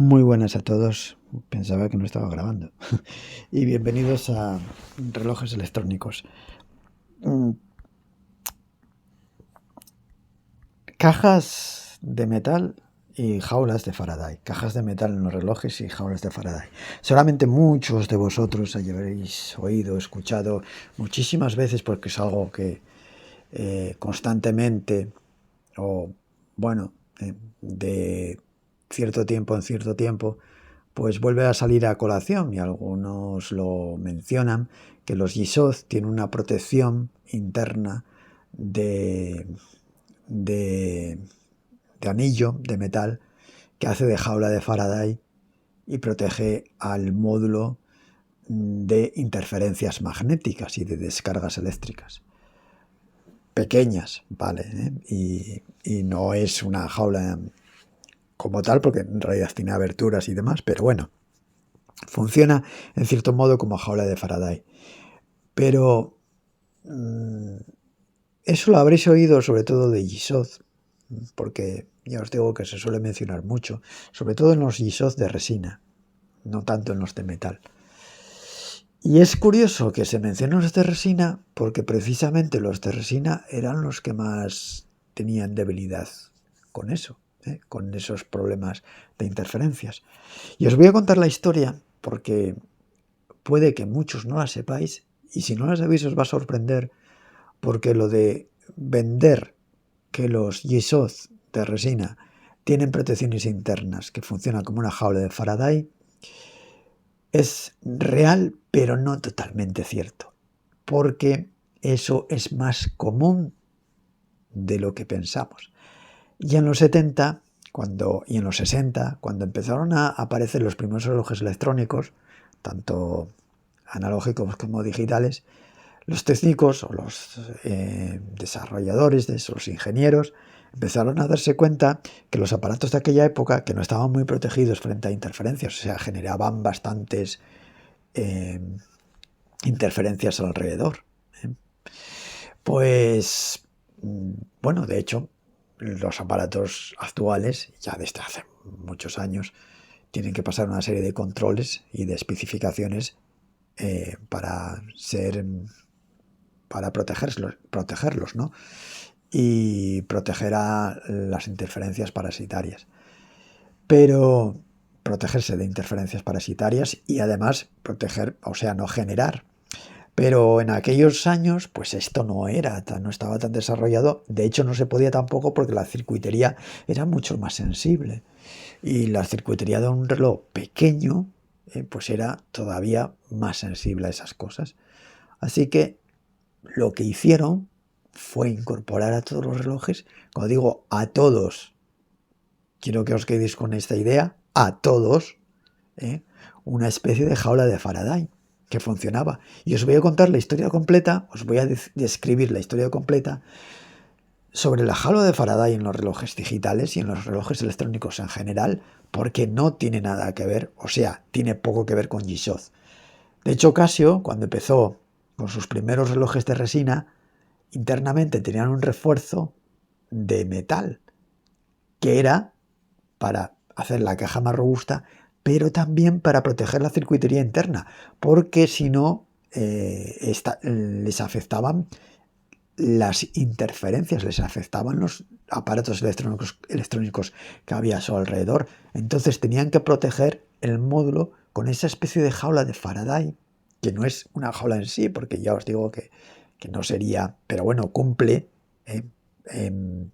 Muy buenas a todos. Pensaba que no estaba grabando. Y bienvenidos a Relojes Electrónicos. Mm, Cajas de metal y jaulas de Faraday. Cajas de metal en los relojes y jaulas de Faraday. Seguramente muchos de vosotros habréis oído, escuchado muchísimas veces porque es algo que constantemente o, bueno, de cierto tiempo en cierto tiempo pues vuelve a salir a colación y algunos lo mencionan, que los G-SOC tienen una protección interna de, de, de anillo de metal que hace de jaula de Faraday y protege al módulo de interferencias magnéticas y de descargas eléctricas. Pequeñas, ¿vale? Y no es una jaula como tal, porque en realidad tiene aberturas y demás, pero bueno, funciona en cierto modo como jaula de Faraday. Pero eso lo habréis oído sobre todo de G-SOC, porque ya os digo que se suele mencionar mucho, sobre todo en los G-SOC de resina, no tanto en los de metal. Y es curioso que se mencionen los de resina porque precisamente los de resina eran los que más tenían debilidad con eso, con esos problemas de interferencias. Y os voy a contar la historia porque puede que muchos no la sepáis y si no la sabéis os va a sorprender porque lo de vender que los G-SOC de resina tienen protecciones internas que funcionan como una jaula de Faraday es real, pero no totalmente cierto, porque eso es más común de lo que pensamos. Y en los 70 y en los 60, cuando empezaron a aparecer los primeros relojes electrónicos, tanto analógicos como digitales, los técnicos o los desarrolladores, los ingenieros, empezaron a darse cuenta que los aparatos de aquella época, que no estaban muy protegidos frente a interferencias, o sea, generaban bastantes eh, interferencias alrededor. ¿eh? Pues, bueno, de hecho, los aparatos actuales, ya desde hace muchos años, tienen que pasar una serie de controles y de especificaciones para ser para protegerlos, ¿no? Y proteger a las interferencias parasitarias. Pero protegerse de interferencias parasitarias y además proteger, o sea, no generar. Pero en aquellos años, pues esto no estaba tan desarrollado. De hecho, no se podía tampoco porque la circuitería era mucho más sensible. Y la circuitería de un reloj pequeño, pues era todavía más sensible a esas cosas. Así que lo que hicieron fue incorporar a todos los relojes, cuando digo a todos, quiero que os quedéis con esta idea, a todos, ¿eh? Una especie de jaula de Faraday que funcionaba. Y os voy a contar la historia completa, os voy a describir la historia completa sobre la jaula de Faraday en los relojes digitales y en los relojes electrónicos en general, porque no tiene nada que ver, o sea, tiene poco que ver con G-SOC. De hecho, Casio, cuando empezó con sus primeros relojes de resina, internamente tenían un refuerzo de metal, que era para hacer la caja más robusta, pero también para proteger la circuitería interna, porque si no, les afectaban las interferencias, les afectaban los aparatos electrónicos que había a su alrededor. Entonces tenían que proteger el módulo con esa especie de jaula de Faraday, que no es una jaula en sí, porque ya os digo que no sería, pero bueno, cumple en,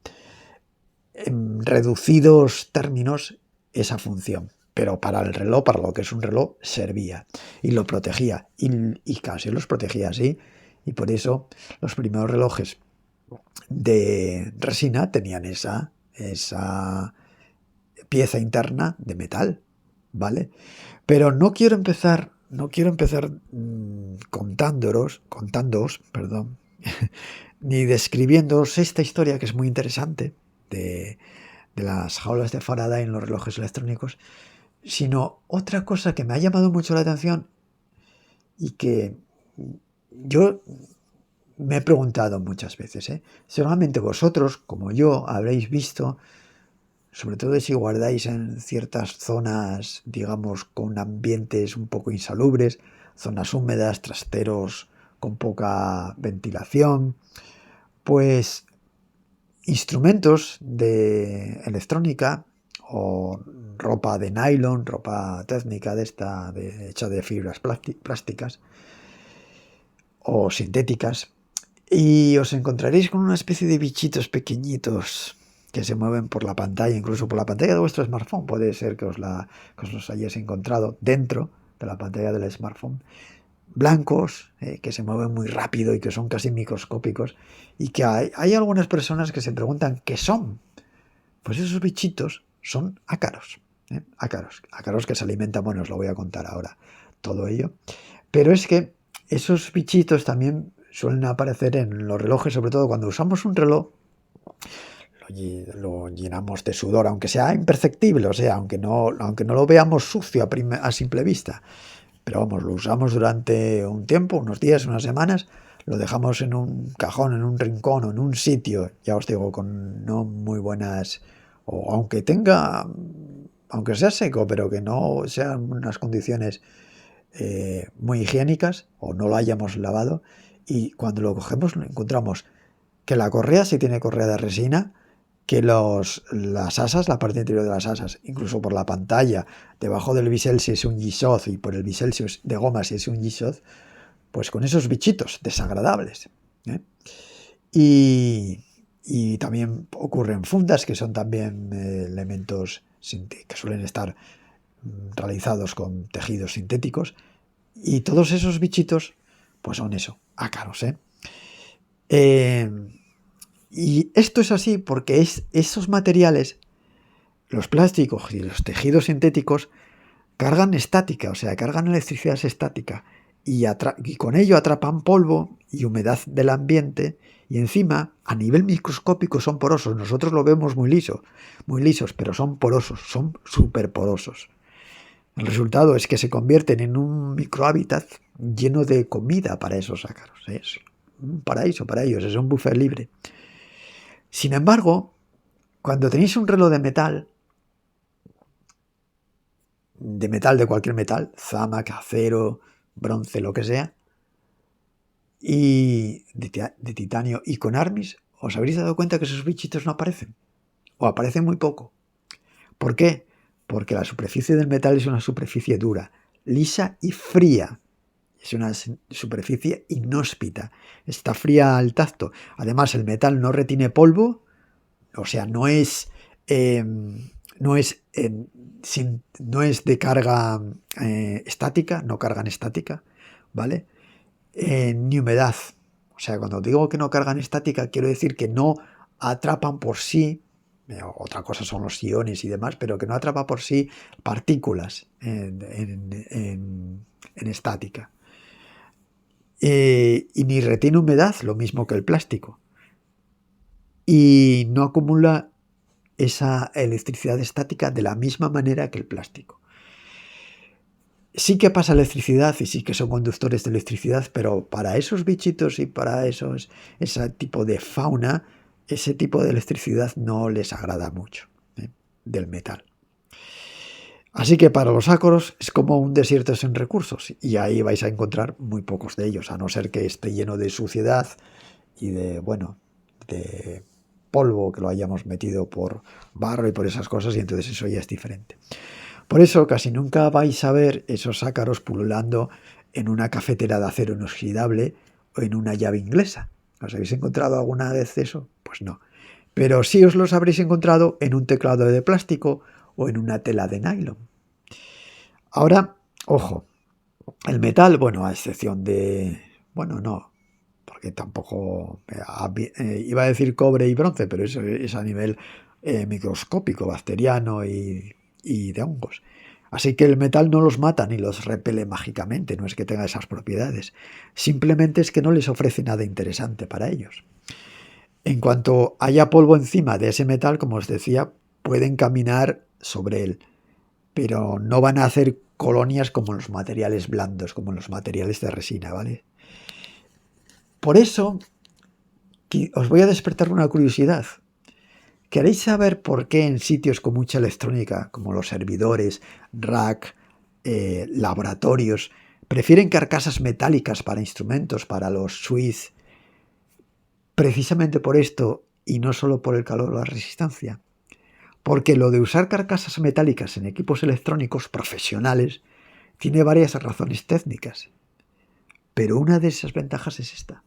en reducidos términos esa función. Pero para el reloj, para lo que es un reloj, servía y lo protegía. Y casi los protegía así. Y por eso los primeros relojes de resina tenían esa pieza interna de metal, ¿vale? Pero no quiero empezar contándoos, perdón, ni describiéndoos esta historia que es muy interesante de las jaulas de Faraday en los relojes electrónicos, sino otra cosa que me ha llamado mucho la atención y que yo me he preguntado muchas veces. Seguramente vosotros, como yo, habréis visto sobre todo si guardáis en ciertas zonas, digamos, con ambientes un poco insalubres, zonas húmedas, trasteros con poca ventilación, pues instrumentos de electrónica o ropa de nylon, ropa técnica de esta, hecha de fibras plásticas o sintéticas, y os encontraréis con una especie de bichitos pequeñitos que se mueven por la pantalla, incluso por la pantalla de vuestro smartphone. Puede ser que os los hayáis encontrado dentro de la pantalla del smartphone, blancos, que se mueven muy rápido y que son casi microscópicos, y que hay algunas personas que se preguntan qué son. Pues esos bichitos son ácaros, ácaros que se alimentan. Bueno, os lo voy a contar ahora todo ello, pero es que esos bichitos también suelen aparecer en los relojes, sobre todo cuando usamos un reloj, lo llenamos de sudor, aunque sea imperceptible, o sea, aunque no lo veamos sucio a simple vista, pero vamos, lo usamos durante un tiempo, unos días, unas semanas, lo dejamos en un cajón, en un rincón o en un sitio, ya os digo, con no muy buenas, o aunque sea seco, pero que no sean unas condiciones muy higiénicas, o no lo hayamos lavado, y cuando lo cogemos lo encontramos que la correa sí tiene correa de resina, que las asas, la parte interior de las asas, incluso por la pantalla, debajo del bisel si es un G-Shock y por el bisel si es de goma si es un G-Shock, pues con esos bichitos desagradables. Y también ocurren fundas, que son también elementos que suelen estar realizados con tejidos sintéticos, y todos esos bichitos pues son eso, ácaros. Y esto es así porque esos materiales, los plásticos y los tejidos sintéticos, cargan estática, o sea, cargan electricidad estática, y con ello atrapan polvo y humedad del ambiente, y encima, a nivel microscópico, son porosos. Nosotros lo vemos muy lisos, pero son porosos, son súper porosos. El resultado es que se convierten en un microhábitat lleno de comida para esos ácaros. Es un paraíso para ellos, es un buffet libre. Sin embargo, cuando tenéis un reloj de metal de cualquier metal, zámac, acero, bronce, lo que sea, y de titanio y con armis, os habréis dado cuenta que esos bichitos no aparecen, o aparecen muy poco. ¿Por qué? Porque la superficie del metal es una superficie dura, lisa y fría. Es una superficie inhóspita, está fría al tacto. Además, el metal no retiene polvo, o sea, no es de carga estática, no cargan estática, ¿vale? Ni humedad. O sea, cuando digo que no cargan estática, quiero decir que no atrapan por sí, otra cosa son los iones y demás, pero que no atrapa por sí partículas en estática. Y ni retiene humedad, lo mismo que el plástico. Y no acumula esa electricidad estática de la misma manera que el plástico. Sí que pasa electricidad y sí que son conductores de electricidad, pero para esos bichitos y para ese tipo de fauna, ese tipo de electricidad no les agrada mucho del metal. Así que para los ácaros es como un desierto sin recursos, y ahí vais a encontrar muy pocos de ellos, a no ser que esté lleno de suciedad y de polvo, que lo hayamos metido por barro y por esas cosas, y entonces eso ya es diferente. Por eso casi nunca vais a ver esos ácaros pululando en una cafetera de acero inoxidable o en una llave inglesa. ¿Os habéis encontrado alguna vez eso? Pues no. Pero sí os los habréis encontrado en un teclado de plástico o en una tela de nylon. Ahora, ojo, el metal, bueno, a excepción de... Bueno, no, porque tampoco... iba a decir cobre y bronce, pero eso es a nivel microscópico, bacteriano y de hongos. Así que el metal no los mata ni los repele mágicamente, no es que tenga esas propiedades. Simplemente es que no les ofrece nada interesante para ellos. En cuanto haya polvo encima de ese metal, como os decía, pueden caminar sobre él, pero no van a hacer colonias como los materiales blandos, como los materiales de resina, ¿vale? Por eso os voy a despertar una curiosidad. ¿Queréis saber por qué en sitios con mucha electrónica, como los servidores, rack, laboratorios, prefieren carcasas metálicas para instrumentos, para los switches? Precisamente por esto y no solo por el calor o la resistencia. Porque lo de usar carcasas metálicas en equipos electrónicos profesionales tiene varias razones técnicas. Pero una de esas ventajas es esta.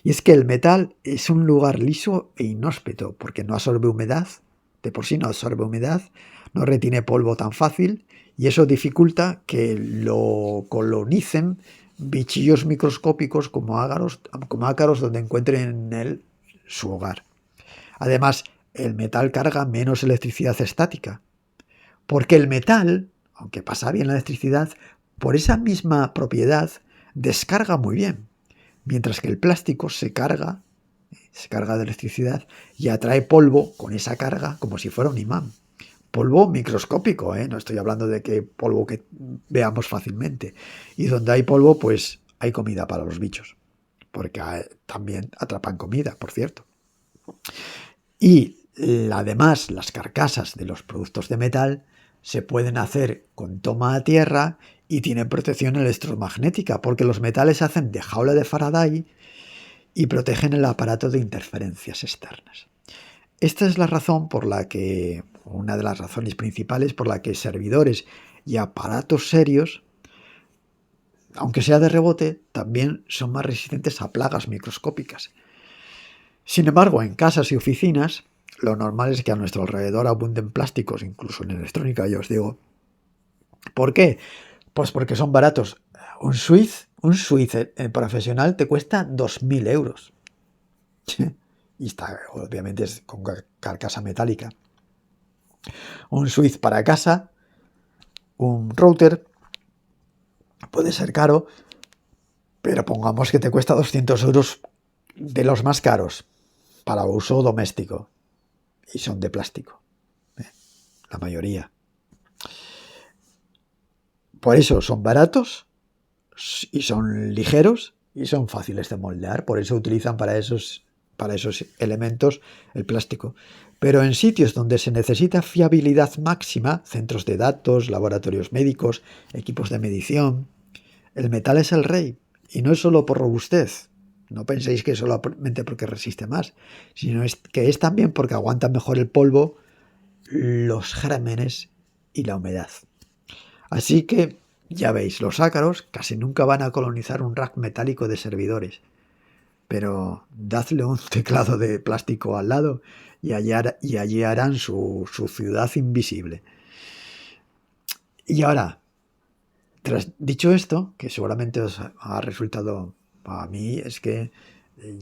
Y es que el metal es un lugar liso e inhóspito, porque no absorbe humedad, de por sí no absorbe humedad, no retiene polvo tan fácil, y eso dificulta que lo colonicen bichillos microscópicos como ácaros donde encuentren en él su hogar. Además, el metal carga menos electricidad estática, porque el metal, aunque pasa bien la electricidad, por esa misma propiedad descarga muy bien, mientras que el plástico se carga de electricidad y atrae polvo con esa carga como si fuera un imán. Polvo microscópico, no estoy hablando de que polvo que veamos fácilmente. Y donde hay polvo, pues hay comida para los bichos, porque también atrapan comida, por cierto. Y además las carcasas de los productos de metal se pueden hacer con toma a tierra y tienen protección electromagnética, porque los metales hacen de jaula de Faraday y protegen el aparato de interferencias externas. Esta es la razón por la que, una de las razones principales por la que servidores y aparatos serios, aunque sea de rebote, también son más resistentes a plagas microscópicas. Sin embargo, en casas y oficinas, lo normal es que a nuestro alrededor abunden plásticos, incluso en electrónica, ya os digo. ¿Por qué? Pues porque son baratos. Un switch profesional te cuesta 2.000 euros. Y está, obviamente, es con carcasa metálica. Un switch para casa, un router, puede ser caro, pero pongamos que te cuesta 200 euros de los más caros para uso doméstico. Y son de plástico, la mayoría. Por eso son baratos y son ligeros y son fáciles de moldear. Por eso utilizan para esos elementos el plástico. Pero en sitios donde se necesita fiabilidad máxima, centros de datos, laboratorios médicos, equipos de medición, el metal es el rey. Y no es solo por robustez. No penséis que es solamente porque resiste más, sino que es también porque aguanta mejor el polvo, los gérmenes y la humedad. Así que, ya veis, los ácaros casi nunca van a colonizar un rack metálico de servidores. Pero dadle un teclado de plástico al lado y allí harán su ciudad invisible. Y ahora, dicho esto, que seguramente os ha resultado, a mí es que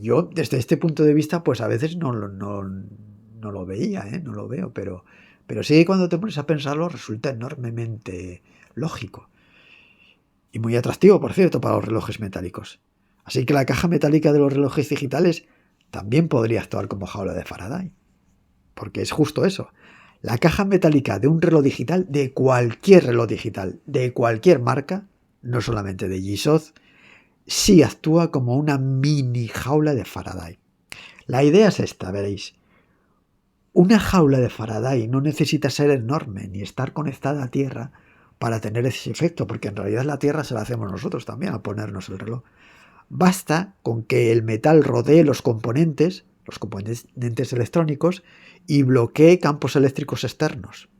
yo desde este punto de vista pues a veces no lo veía, no lo veo, pero sí, cuando te pones a pensarlo resulta enormemente lógico y muy atractivo, por cierto, para los relojes metálicos. Así que la caja metálica de los relojes digitales también podría actuar como jaula de Faraday, porque es justo eso. La caja metálica de un reloj digital, de cualquier reloj digital, de cualquier marca, no solamente de G-Shock, sí actúa como una mini jaula de Faraday. La idea es esta, veréis. Una jaula de Faraday no necesita ser enorme ni estar conectada a tierra para tener ese efecto, porque en realidad la tierra se la hacemos nosotros también al ponernos el reloj. Basta con que el metal rodee los componentes electrónicos y bloquee campos eléctricos externos.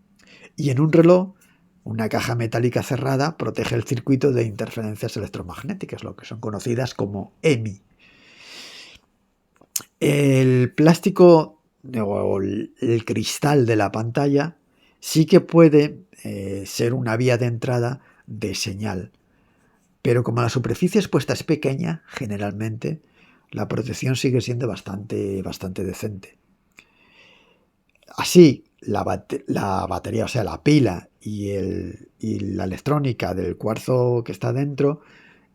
Y en un reloj, una caja metálica cerrada protege el circuito de interferencias electromagnéticas, lo que son conocidas como EMI. El plástico o el cristal de la pantalla sí que puede ser una vía de entrada de señal. Pero como la superficie expuesta es pequeña, generalmente, la protección sigue siendo bastante decente. Así, la batería, o sea, la pila y la electrónica del cuarzo que está dentro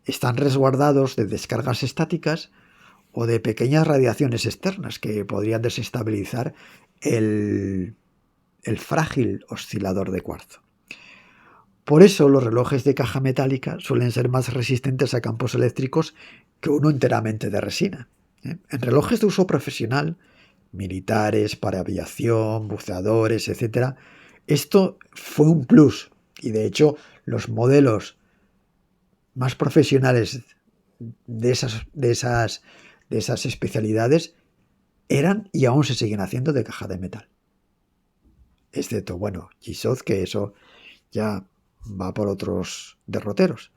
están resguardados de descargas estáticas o de pequeñas radiaciones externas que podrían desestabilizar el frágil oscilador de cuarzo. Por eso los relojes de caja metálica suelen ser más resistentes a campos eléctricos que uno enteramente de resina. En relojes de uso profesional, militares, para aviación, buceadores, etcétera. Esto fue un plus y de hecho los modelos más profesionales de esas especialidades eran y aún se siguen haciendo de caja de metal. Excepto, bueno, Gisod, que eso ya va por otros derroteros.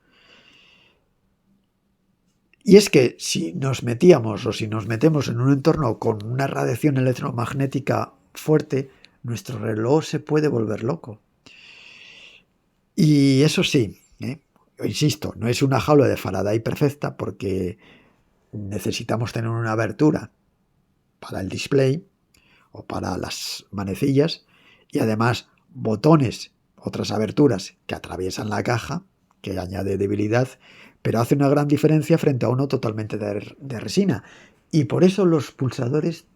Y es que si nos metíamos o si nos metemos en un entorno con una radiación electromagnética fuerte, nuestro reloj se puede volver loco. Y eso sí, insisto, no es una jaula de Faraday perfecta porque necesitamos tener una abertura para el display o para las manecillas y además botones, otras aberturas que atraviesan la caja, que añade debilidad, pero hace una gran diferencia frente a uno totalmente de resina. Y por eso los pulsadores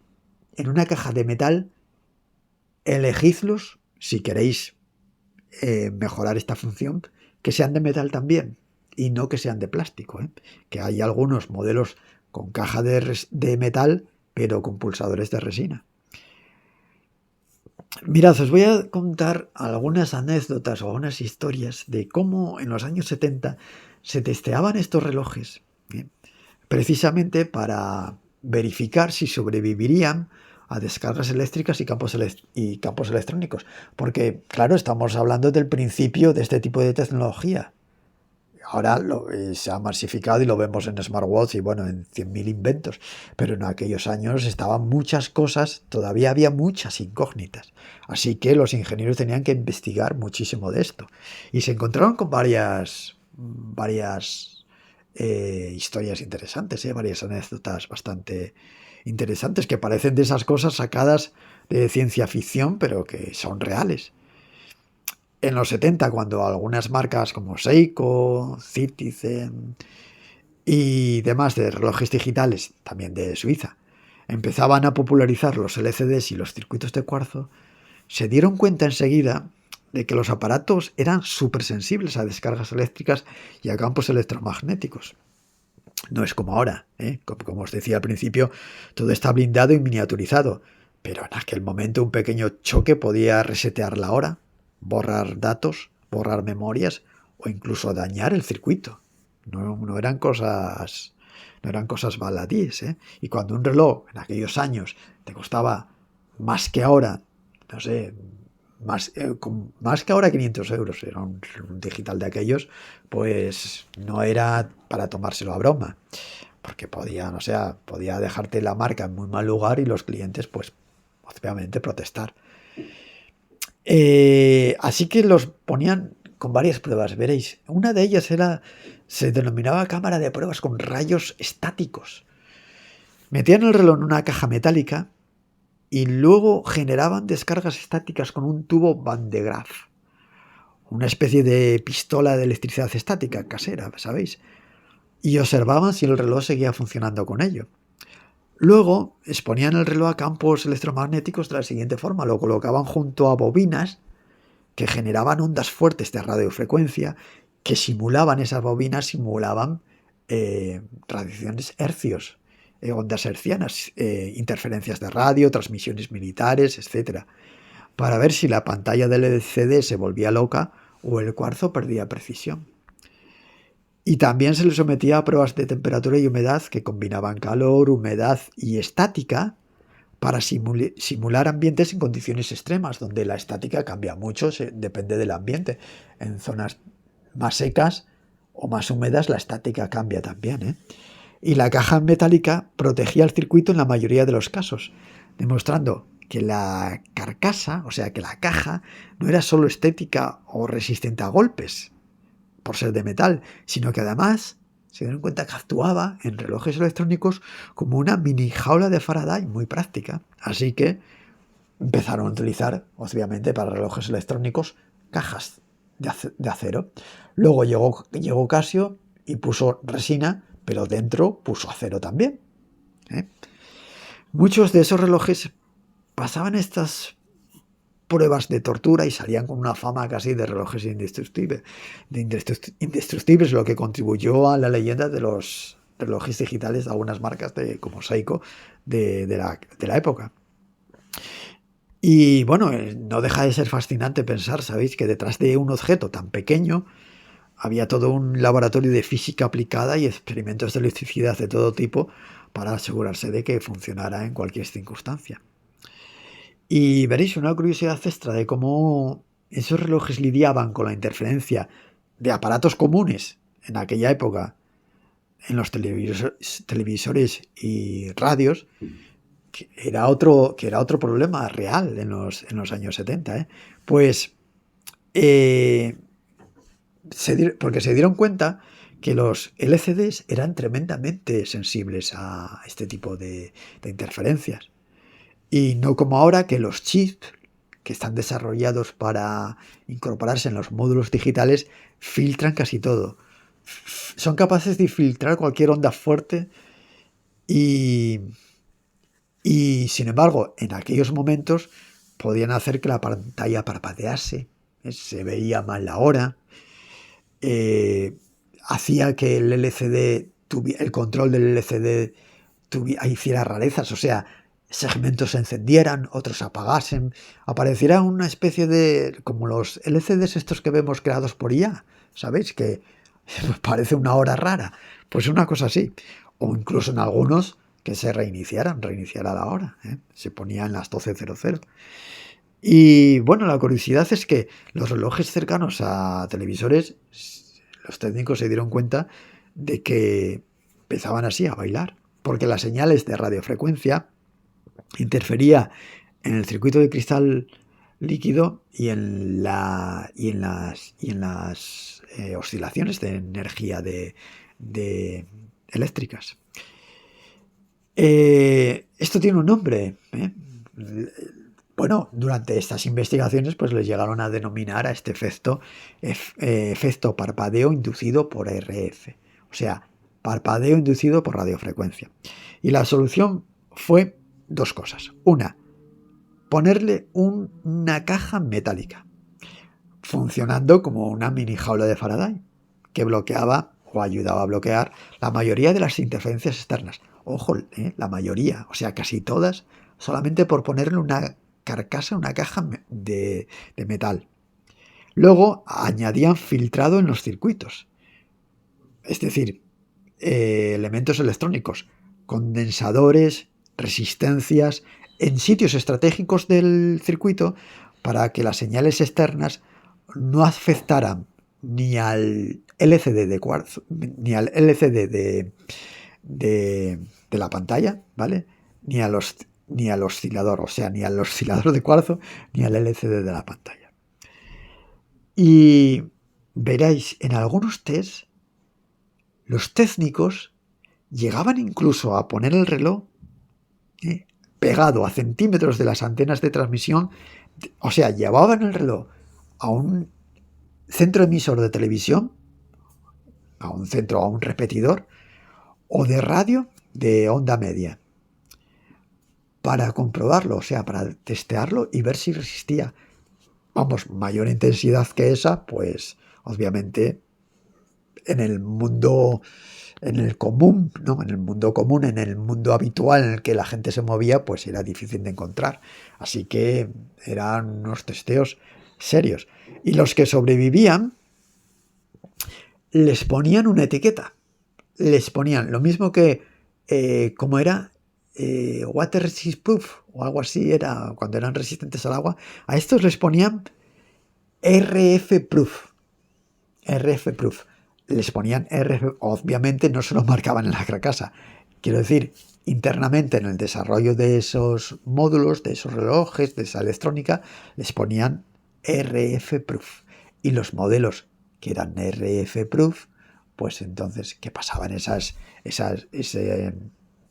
en una caja de metal, elegidlos si queréis mejorar esta función, que sean de metal también y no que sean de plástico, que hay algunos modelos con caja de metal pero con pulsadores de resina. Mirad, os voy a contar algunas anécdotas o algunas historias de cómo en los años 70 se testeaban estos relojes, precisamente para verificar si sobrevivirían a descargas eléctricas y campos electrónicos. Porque, claro, estamos hablando del principio de este tipo de tecnología. Ahora se ha masificado y lo vemos en smartwatch y bueno, en 100.000 inventos. Pero en aquellos años estaban muchas cosas, todavía había muchas incógnitas. Así que los ingenieros tenían que investigar muchísimo de esto. Y se encontraron con varias historias interesantes, varias anécdotas bastante interesantes que parecen de esas cosas sacadas de ciencia ficción, pero que son reales. En los 70, cuando algunas marcas como Seiko, Citizen y demás de relojes digitales, también de Suiza, empezaban a popularizar los LCDs y los circuitos de cuarzo, se dieron cuenta enseguida de que los aparatos eran súper sensibles a descargas eléctricas y a campos electromagnéticos. No es como ahora, como os decía al principio, todo está blindado y miniaturizado, pero en aquel momento un pequeño choque podía resetear la hora, borrar datos, borrar memorias o incluso dañar el circuito. No eran cosas baladíes, Y cuando un reloj en aquellos años te costaba más que ahora, no sé, más que ahora 500 euros, era un digital de aquellos, pues no era para tomárselo a broma, porque podía dejarte la marca en muy mal lugar y los clientes, pues, obviamente protestar. Así que los ponían con varias pruebas, veréis. Una de ellas se denominaba cámara de pruebas con rayos estáticos. Metían el reloj en una caja metálica y luego generaban descargas estáticas con un tubo Van de Graaff, una especie de pistola de electricidad estática casera, ¿sabéis? Y observaban si el reloj seguía funcionando con ello. Luego exponían el reloj a campos electromagnéticos de la siguiente forma: lo colocaban junto a bobinas que generaban ondas fuertes de radiofrecuencia que esas bobinas simulaban radiaciones hercios, ondas hercianas, interferencias de radio, transmisiones militares, etc., para ver si la pantalla del LCD se volvía loca o el cuarzo perdía precisión. Y también se le sometía a pruebas de temperatura y humedad que combinaban calor, humedad y estática para simular ambientes en condiciones extremas, donde la estática cambia mucho, depende del ambiente. En zonas más secas o más húmedas la estática cambia también, Y la caja metálica protegía el circuito en la mayoría de los casos, demostrando que la carcasa, o sea que la caja, no era solo estética o resistente a golpes, por ser de metal, sino que además se dieron cuenta que actuaba en relojes electrónicos como una mini jaula de Faraday muy práctica. Así que empezaron a utilizar, obviamente, para relojes electrónicos cajas de acero. Luego llegó Casio y puso resina, pero dentro puso acero también. Muchos de esos relojes pasaban estas pruebas de tortura y salían con una fama casi de relojes indestructibles, lo que contribuyó a la leyenda de los relojes digitales de algunas marcas como Seiko de la época. Y bueno, no deja de ser fascinante pensar, ¿sabéis? Que detrás de un objeto tan pequeño había todo un laboratorio de física aplicada y experimentos de electricidad de todo tipo para asegurarse de que funcionara en cualquier circunstancia. Y veréis una curiosidad extra de cómo esos relojes lidiaban con la interferencia de aparatos comunes en aquella época en los televisores y radios, que era otro problema real en los años 70. Pues eh, porque se dieron cuenta que los LCDs eran tremendamente sensibles a este tipo de interferencias. Y no como ahora que los chips que están desarrollados para incorporarse en los módulos digitales filtran casi todo. Son capaces de filtrar cualquier onda fuerte y, y sin embargo, en aquellos momentos podían hacer que la pantalla parpadease, se veía mal la hora, eh, hacía que el LCD, el control del LCD hiciera rarezas, o sea, segmentos se encendieran, otros se apagasen, apareciera una especie de, como los LCDs estos que vemos creados por IA, ¿sabéis? Que parece una hora rara, pues una cosa así, o incluso en algunos que se reiniciara la hora, ¿eh? Se ponía en las 12:00. Y bueno, la curiosidad es que los relojes cercanos a televisores, los técnicos se dieron cuenta de que empezaban así a bailar, porque las señales de radiofrecuencia interfería en el circuito de cristal líquido y en las oscilaciones de energía de eléctricas. Esto tiene un nombre, ¿eh? Bueno, durante estas investigaciones pues les llegaron a denominar a este efecto parpadeo inducido por RF, o sea, parpadeo inducido por radiofrecuencia. Y la solución fue dos cosas. Una, ponerle una caja metálica, funcionando como una mini jaula de Faraday, que bloqueaba o ayudaba a bloquear la mayoría de las interferencias externas. Ojo, la mayoría, o sea, casi todas, solamente por ponerle una carcasa, una caja de metal. Luego añadían filtrado en los circuitos, es decir, elementos electrónicos, condensadores, resistencias, en sitios estratégicos del circuito para que las señales externas no afectaran ni al LCD de cuarzo, ni al LCD de la pantalla, ¿vale? Ni al oscilador, o sea, ni al oscilador de cuarzo, ni al LCD de la pantalla. Y veréis, en algunos test, los técnicos llegaban incluso a poner el reloj pegado a centímetros de las antenas de transmisión, o sea, llevaban el reloj a un centro emisor de televisión, a un repetidor, o de radio de onda media, para comprobarlo, o sea, para testearlo y ver si resistía. Vamos, mayor intensidad que esa, pues obviamente en el mundo, en el común, ¿no? En el mundo común, en el mundo habitual en el que la gente se movía, pues era difícil de encontrar. Así que eran unos testeos serios. Y los que sobrevivían les ponían una etiqueta. Les ponían lo mismo que, como era, water resist proof o algo así, era cuando eran resistentes al agua. A estos les ponían RF proof. RF proof. Les ponían RF, obviamente no se lo marcaban en la carcasa. Quiero decir, internamente en el desarrollo de esos módulos, de esos relojes, de esa electrónica, les ponían RF proof. Y los modelos que eran RF proof, pues entonces, ¿qué pasaba en ese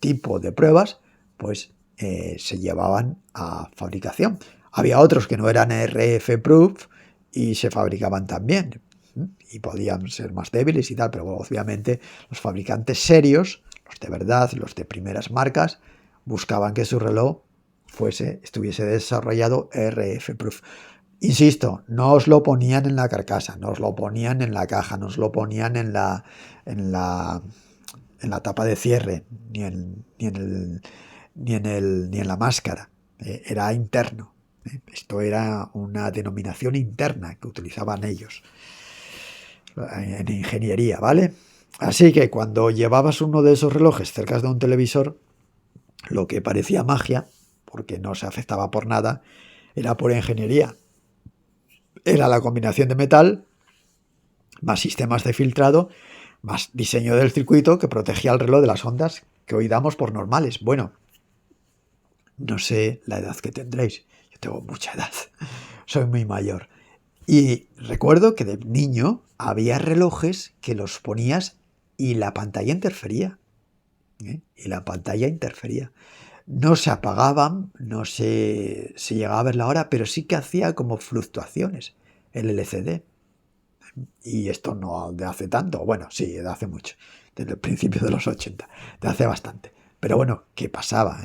tipo de pruebas? Pues se llevaban a fabricación. Había otros que no eran RF proof y se fabricaban también y podían ser más débiles y tal, pero obviamente los fabricantes serios, los de verdad, los de primeras marcas, buscaban que su reloj estuviese desarrollado RF proof. Insisto, no os lo ponían en la carcasa, no os lo ponían en la caja, no os lo ponían en la tapa de cierre, ni en la máscara. Era interno. Esto era una denominación interna que utilizaban ellos en ingeniería, ¿vale? Así que cuando llevabas uno de esos relojes cerca de un televisor, lo que parecía magia, porque no se afectaba por nada, era pura ingeniería. Era la combinación de metal, más sistemas de filtrado, más diseño del circuito que protegía el reloj de las ondas que hoy damos por normales. Bueno, no sé la edad que tendréis. Yo tengo mucha edad. Soy muy mayor. Y recuerdo que de niño había relojes que los ponías y la pantalla interfería. Y la pantalla interfería. No se apagaban, no se llegaba a ver la hora, pero sí que hacía como fluctuaciones el LCD. Y esto no de hace tanto, bueno, sí, de hace mucho, desde el principio de los 80, de hace bastante. Pero bueno, ¿qué pasaba?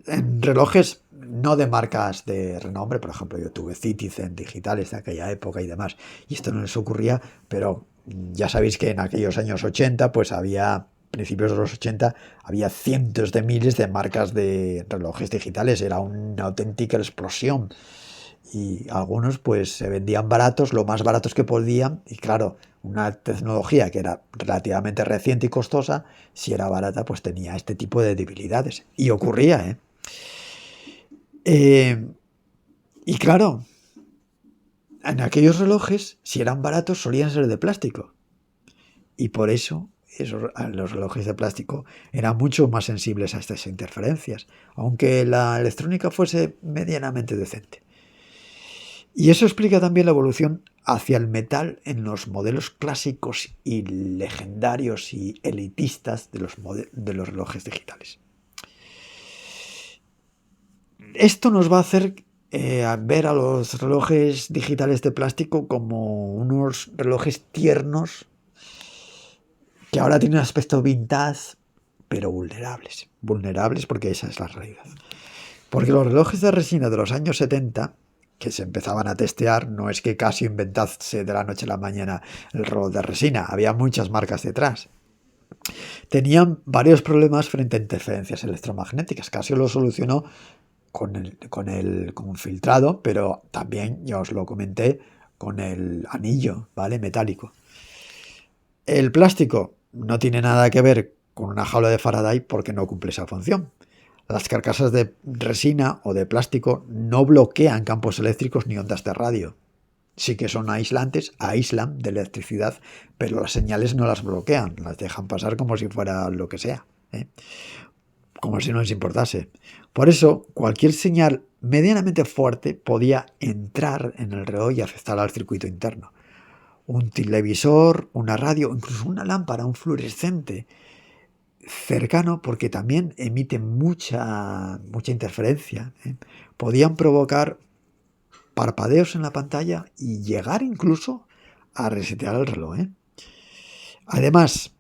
En relojes no de marcas de renombre, por ejemplo, yo tuve Citizen digitales de aquella época y demás, y esto no les ocurría, pero ya sabéis que en aquellos años 80, pues había, principios de los 80, había cientos de miles de marcas de relojes digitales, era una auténtica explosión. Y algunos pues se vendían baratos, lo más baratos que podían, y claro, una tecnología que era relativamente reciente y costosa, si era barata, pues tenía este tipo de debilidades. Y ocurría, ¿eh? Eh, y claro, en aquellos relojes, si eran baratos, solían ser de plástico. Y por eso los relojes de plástico eran mucho más sensibles a estas interferencias, aunque la electrónica fuese medianamente decente. Y eso explica también la evolución hacia el metal en los modelos clásicos y legendarios y elitistas de los relojes digitales. Esto nos va a hacer ver a los relojes digitales de plástico como unos relojes tiernos que ahora tienen un aspecto vintage, pero vulnerables. Vulnerables porque esa es la realidad. Porque los relojes de resina de los años 70, que se empezaban a testear, no es que Casio inventase de la noche a la mañana el reloj de resina, había muchas marcas detrás. Tenían varios problemas frente a interferencias electromagnéticas. Casio lo solucionó con un filtrado, pero también, ya os lo comenté, con el anillo, ¿vale? Metálico. El plástico no tiene nada que ver con una jaula de Faraday porque no cumple esa función. Las carcasas de resina o de plástico no bloquean campos eléctricos ni ondas de radio. Sí que son aislantes, aíslan de electricidad, pero las señales no las bloquean, las dejan pasar como si fuera lo que sea, como si no les importase. Por eso, cualquier señal medianamente fuerte podía entrar en el reloj y afectar al circuito interno. Un televisor, una radio, incluso una lámpara, un fluorescente cercano, porque también emite mucha interferencia, podían provocar parpadeos en la pantalla y llegar incluso a resetear el reloj. Además,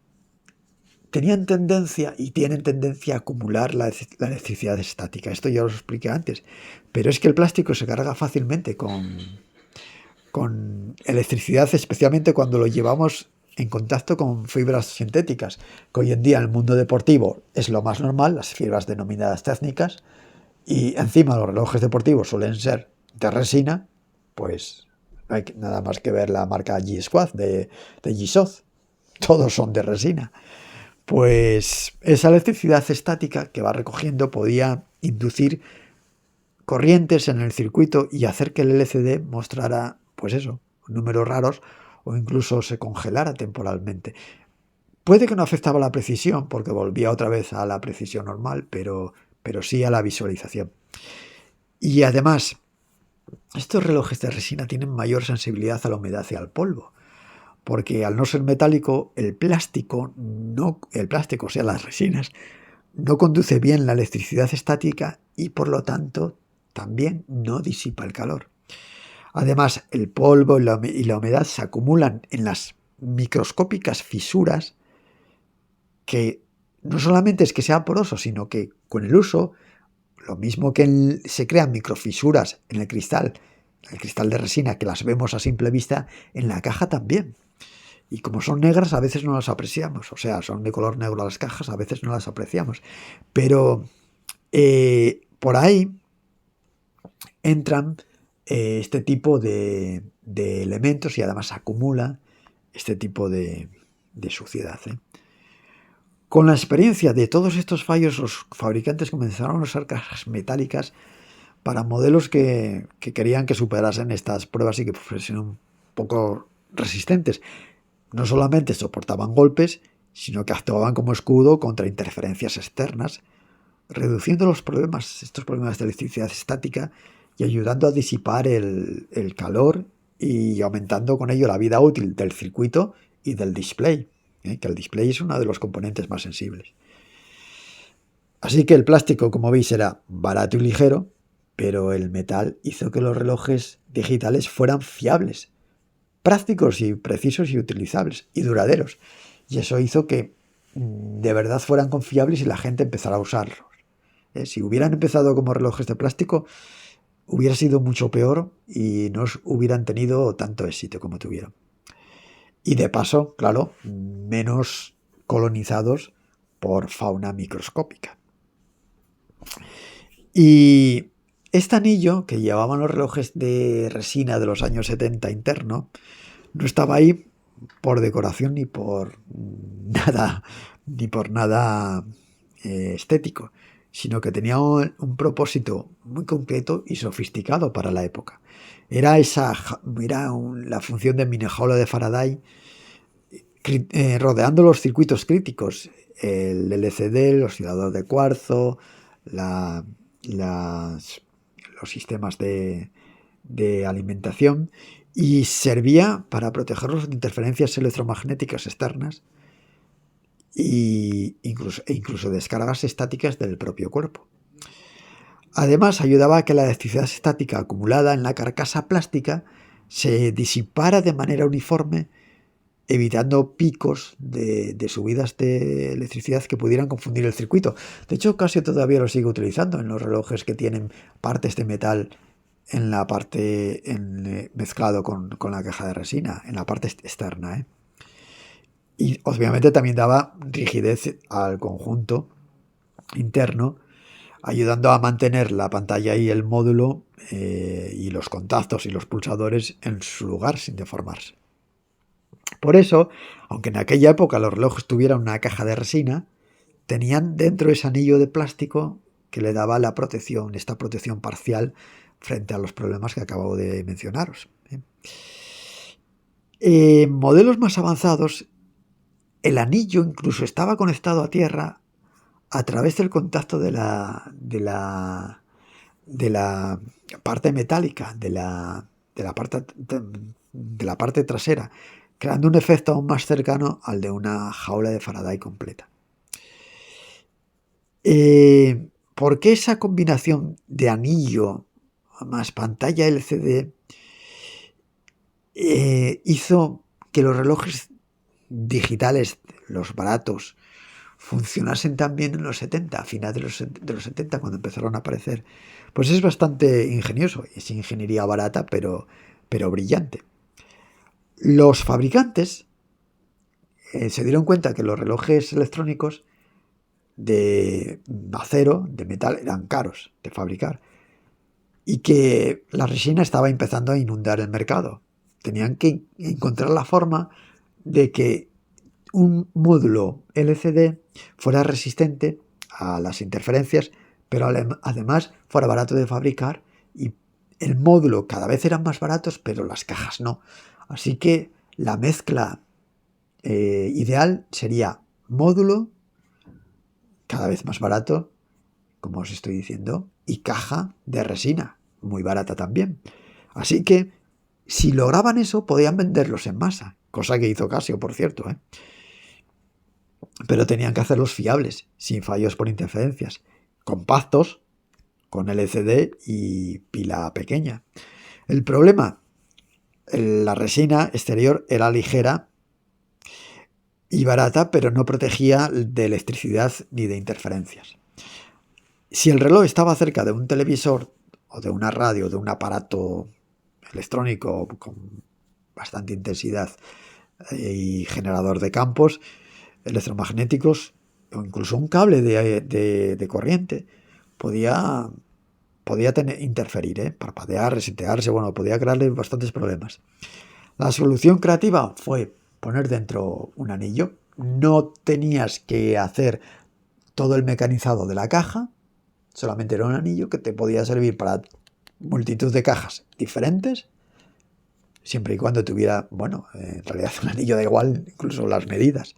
tenían tendencia y tienen tendencia a acumular la electricidad estática. Esto ya os lo expliqué antes. Pero es que el plástico se carga fácilmente con electricidad, especialmente cuando lo llevamos en contacto con fibras sintéticas, que hoy en día en el mundo deportivo es lo más normal, las fibras denominadas técnicas, y encima los relojes deportivos suelen ser de resina, pues no hay nada más que ver la marca G-Squad de G-Shock, todos son de resina. Pues esa electricidad estática que va recogiendo podía inducir corrientes en el circuito y hacer que el LCD mostrara, pues eso, números raros o incluso se congelara temporalmente. Puede que no afectaba la precisión porque volvía otra vez a la precisión normal, pero sí a la visualización. Y además, estos relojes de resina tienen mayor sensibilidad a la humedad y al polvo, porque al no ser metálico, el plástico, o sea, las resinas, no conduce bien la electricidad estática y por lo tanto también no disipa el calor. Además, el polvo y la humedad se acumulan en las microscópicas fisuras que no solamente es que sea poroso, sino que con el uso, lo mismo que se crean microfisuras en el cristal de resina, que las vemos a simple vista, en la caja también. Y como son negras, a veces no las apreciamos. O sea, son de color negro las cajas, a veces no las apreciamos. Pero por ahí entran este tipo de elementos y además acumula este tipo de suciedad. Con la experiencia de todos estos fallos, los fabricantes comenzaron a usar cajas metálicas para modelos que querían que superasen estas pruebas y que fuesen un poco resistentes. No solamente soportaban golpes, sino que actuaban como escudo contra interferencias externas, reduciendo estos problemas de electricidad estática y ayudando a disipar el calor y aumentando con ello la vida útil del circuito y del display, que el display es uno de los componentes más sensibles. Así que el plástico, como veis, era barato y ligero, pero el metal hizo que los relojes digitales fueran fiables, prácticos y precisos y utilizables y duraderos. Y eso hizo que de verdad fueran confiables y la gente empezara a usarlos. Si hubieran empezado como relojes de plástico, hubiera sido mucho peor y no hubieran tenido tanto éxito como tuvieron. Y de paso, claro, menos colonizados por fauna microscópica. Y este anillo que llevaban los relojes de resina de los años 70 interno no estaba ahí por decoración ni por nada estético, sino que tenía un propósito muy concreto y sofisticado para la época. Era la función de mini jaula de Faraday rodeando los circuitos críticos, el LCD, el oscilador de cuarzo, los sistemas de alimentación, y servía para protegerlos de interferencias electromagnéticas externas e incluso descargas estáticas del propio cuerpo. Además, ayudaba a que la electricidad estática acumulada en la carcasa plástica se disipara de manera uniforme, evitando picos de subidas de electricidad que pudieran confundir el circuito. De hecho, casi todavía lo sigo utilizando en los relojes que tienen partes de metal en la parte mezclado con la caja de resina, en la parte externa. Y obviamente también daba rigidez al conjunto interno, ayudando a mantener la pantalla y el módulo y los contactos y los pulsadores en su lugar sin deformarse. Por eso, aunque en aquella época los relojes tuvieran una caja de resina, tenían dentro ese anillo de plástico que le daba esta protección parcial frente a los problemas que acabo de mencionaros. En modelos más avanzados, el anillo incluso estaba conectado a tierra a través del contacto de la parte metálica, de la parte trasera, creando un efecto aún más cercano al de una jaula de Faraday completa. ¿Por qué esa combinación de anillo más pantalla LCD hizo que los relojes digitales, los baratos, funcionasen tan bien en los 70, a finales de los 70, cuando empezaron a aparecer? Pues es bastante ingenioso, es ingeniería barata, pero brillante. Los fabricantes se dieron cuenta que los relojes electrónicos de acero, de metal, eran caros de fabricar y que la resina estaba empezando a inundar el mercado. Tenían que encontrar la forma de que un módulo LCD fuera resistente a las interferencias, pero además fuera barato de fabricar, y el módulo cada vez eran más baratos, pero las cajas no. Así que la mezcla ideal sería módulo cada vez más barato, como os estoy diciendo, y caja de resina, muy barata también. Así que si lograban eso, podían venderlos en masa, cosa que hizo Casio, por cierto, pero tenían que hacerlos fiables, sin fallos por interferencias, compactos, con LCD y pila pequeña. El problema, la resina exterior era ligera y barata, pero no protegía de electricidad ni de interferencias. Si el reloj estaba cerca de un televisor o de una radio, de un aparato electrónico con bastante intensidad y generador de campos electromagnéticos, o incluso un cable de corriente, podía podía interferir, parpadear, resetearse, bueno, podía crearle bastantes problemas. La solución creativa fue poner dentro un anillo. No tenías que hacer todo el mecanizado de la caja, solamente era un anillo que te podía servir para multitud de cajas diferentes, siempre y cuando tuviera, bueno, en realidad un anillo da igual, incluso las medidas.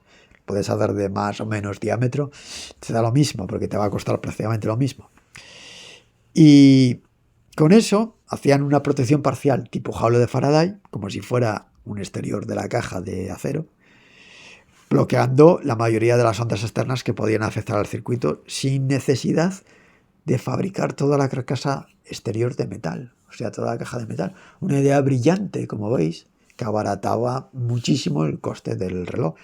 Puedes hacer de más o menos diámetro, te da lo mismo, porque te va a costar prácticamente lo mismo. Y con eso hacían una protección parcial tipo jaula de Faraday, como si fuera un exterior de la caja de acero, bloqueando la mayoría de las ondas externas que podían afectar al circuito sin necesidad de fabricar toda la carcasa exterior de metal, o sea, toda la caja de metal. Una idea brillante, como veis, que abarataba muchísimo el coste del reloj.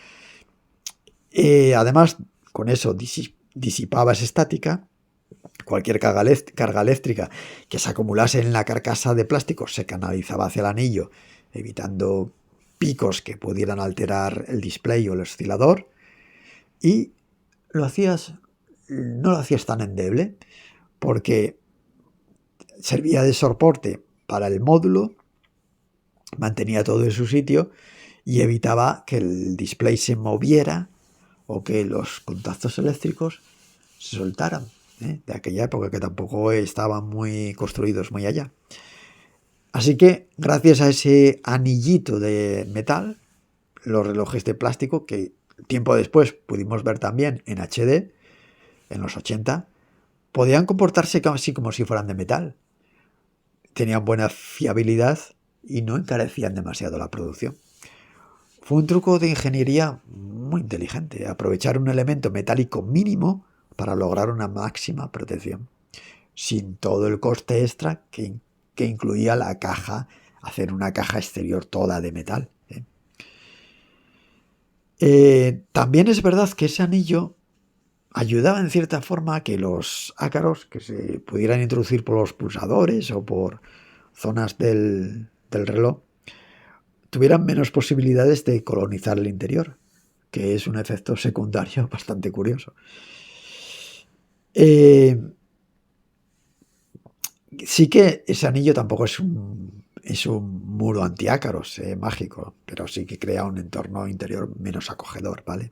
Además, con eso disipabas estática. Cualquier carga eléctrica que se acumulase en la carcasa de plástico se canalizaba hacia el anillo, evitando picos que pudieran alterar el display o el oscilador. Y no lo hacías tan endeble, porque servía de soporte para el módulo, mantenía todo en su sitio y evitaba que el display se moviera o que los contactos eléctricos se soltaran, de aquella época, que tampoco estaban muy construidos muy allá. Así que gracias a ese anillito de metal, los relojes de plástico, que tiempo después pudimos ver también en HD, en los 80, podían comportarse casi como si fueran de metal. Tenían buena fiabilidad y no encarecían demasiado la producción. Fue un truco de ingeniería muy inteligente, aprovechar un elemento metálico mínimo para lograr una máxima protección, sin todo el coste extra que incluía la caja, hacer una caja exterior toda de metal. También es verdad que ese anillo ayudaba en cierta forma a que los ácaros que se pudieran introducir por los pulsadores o por zonas del reloj tuvieran menos posibilidades de colonizar el interior, que es un efecto secundario bastante curioso. Sí que ese anillo tampoco es un muro antiácaros mágico, pero sí que crea un entorno interior menos acogedor, ¿vale?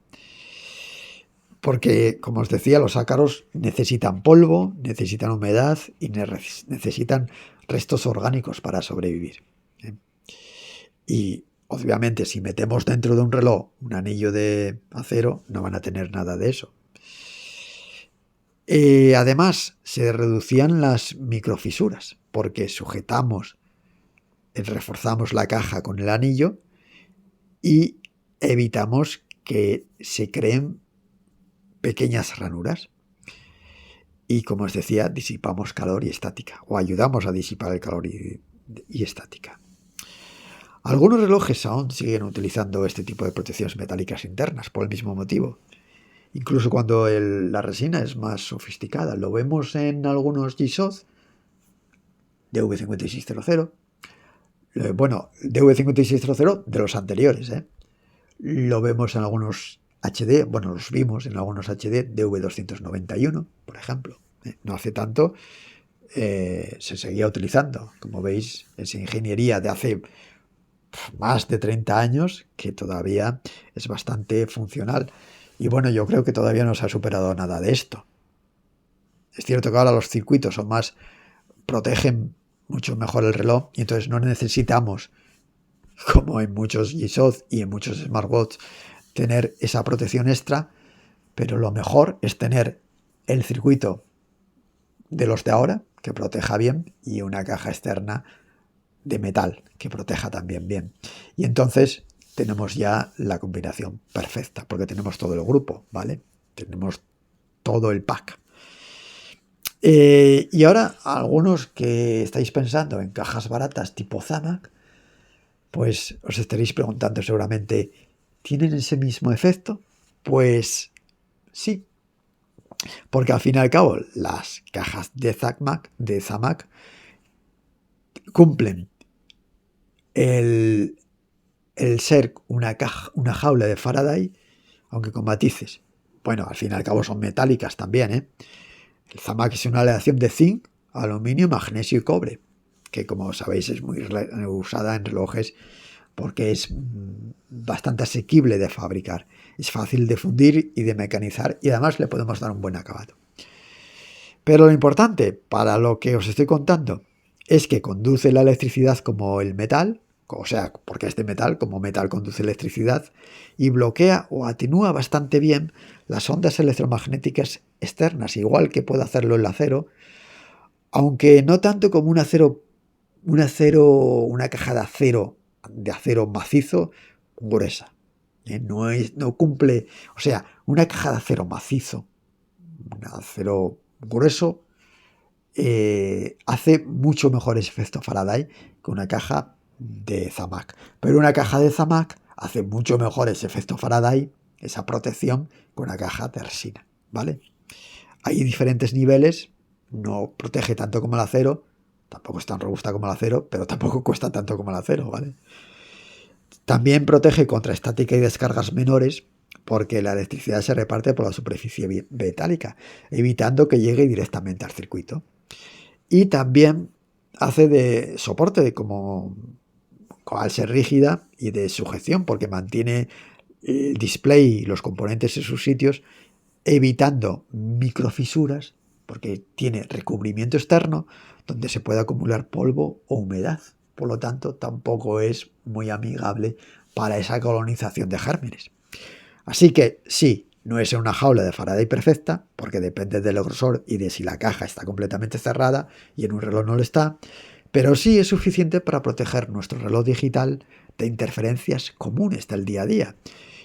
Porque, como os decía, los ácaros necesitan polvo, necesitan humedad y necesitan restos orgánicos para sobrevivir. Y obviamente, si metemos dentro de un reloj un anillo de acero, no van a tener nada de eso. Además, se reducían las microfisuras, porque reforzamos la caja con el anillo y evitamos que se creen pequeñas ranuras. Y como os decía, disipamos calor y estática, o ayudamos a disipar el calor y estática. Algunos relojes aún siguen utilizando este tipo de protecciones metálicas internas por el mismo motivo, incluso cuando la resina es más sofisticada. Lo vemos en algunos G-Shock DV5600, DV5600 de los anteriores, Lo vemos en algunos HD, los vimos en algunos HD DV291, por ejemplo. No hace tanto se seguía utilizando. Como veis, es ingeniería de hace más de 30 años que todavía es bastante funcional. Y bueno, yo creo que todavía no se ha superado nada de esto. Es cierto que ahora los circuitos protegen mucho mejor el reloj y entonces no necesitamos, como en muchos G-Shock y en muchos smartwatch, tener esa protección extra, pero lo mejor es tener el circuito de los de ahora, que proteja bien, y una caja externa de metal, que proteja también bien. Y entonces tenemos ya la combinación perfecta, porque tenemos todo el grupo, ¿vale? Tenemos todo el pack. Y ahora, algunos que estáis pensando en cajas baratas tipo Zamac, pues os estaréis preguntando seguramente, ¿tienen ese mismo efecto? Pues sí, porque al fin y al cabo las cajas de Zamac cumplen el ser una jaula de Faraday, aunque con matices. Bueno, al fin y al cabo son metálicas también, El Zamac es una aleación de zinc aluminio, magnesio y cobre, que como sabéis es muy usada en relojes porque es bastante asequible de fabricar, es fácil de fundir y de mecanizar y además le podemos dar un buen acabado. Pero lo importante para lo que os estoy contando es que conduce la electricidad como el metal, o sea, porque es de metal, como metal conduce electricidad, y bloquea o atenúa bastante bien las ondas electromagnéticas externas, igual que puede hacerlo el acero, aunque no tanto como una caja de acero macizo gruesa. No cumple, o sea, una caja de acero macizo, un acero grueso, hace mucho mejor ese efecto Faraday que una caja de Zamac. Pero una caja de Zamac hace mucho mejor ese efecto Faraday, esa protección, que una caja de resina, ¿vale? Hay diferentes niveles, no protege tanto como el acero, tampoco es tan robusta como el acero, pero tampoco cuesta tanto como el acero, ¿vale? También protege contra estática y descargas menores, porque la electricidad se reparte por la superficie metálica, evitando que llegue directamente al circuito. Y también hace de soporte, como al ser rígida, y de sujeción, porque mantiene el display y los componentes en sus sitios, evitando microfisuras, porque tiene recubrimiento externo donde se puede acumular polvo o humedad. Por lo tanto, tampoco es muy amigable para esa colonización de gérmenes. Así que sí, no es una jaula de Faraday perfecta, porque depende del grosor y de si la caja está completamente cerrada, y en un reloj no lo está, pero sí es suficiente para proteger nuestro reloj digital de interferencias comunes del día a día,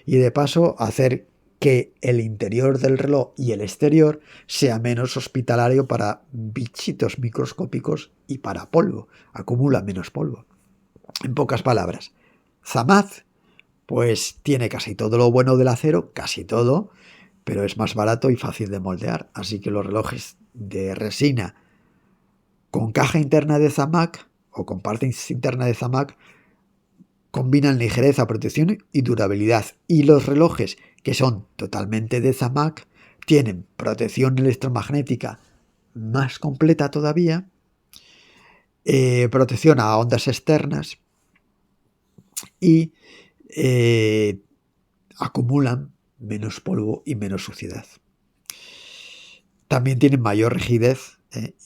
y de paso hacer que el interior del reloj y el exterior sea menos hospitalario para bichitos microscópicos y para polvo, acumula menos polvo. En pocas palabras, Zamac pues tiene casi todo lo bueno del acero, casi todo, pero es más barato y fácil de moldear. Así que los relojes de resina con caja interna de Zamac o con parte interna de Zamac combinan ligereza, protección y durabilidad. Y los relojes que son totalmente de Zamac tienen protección electromagnética más completa todavía, protección a ondas externas y acumulan menos polvo y menos suciedad. También tienen mayor rigidez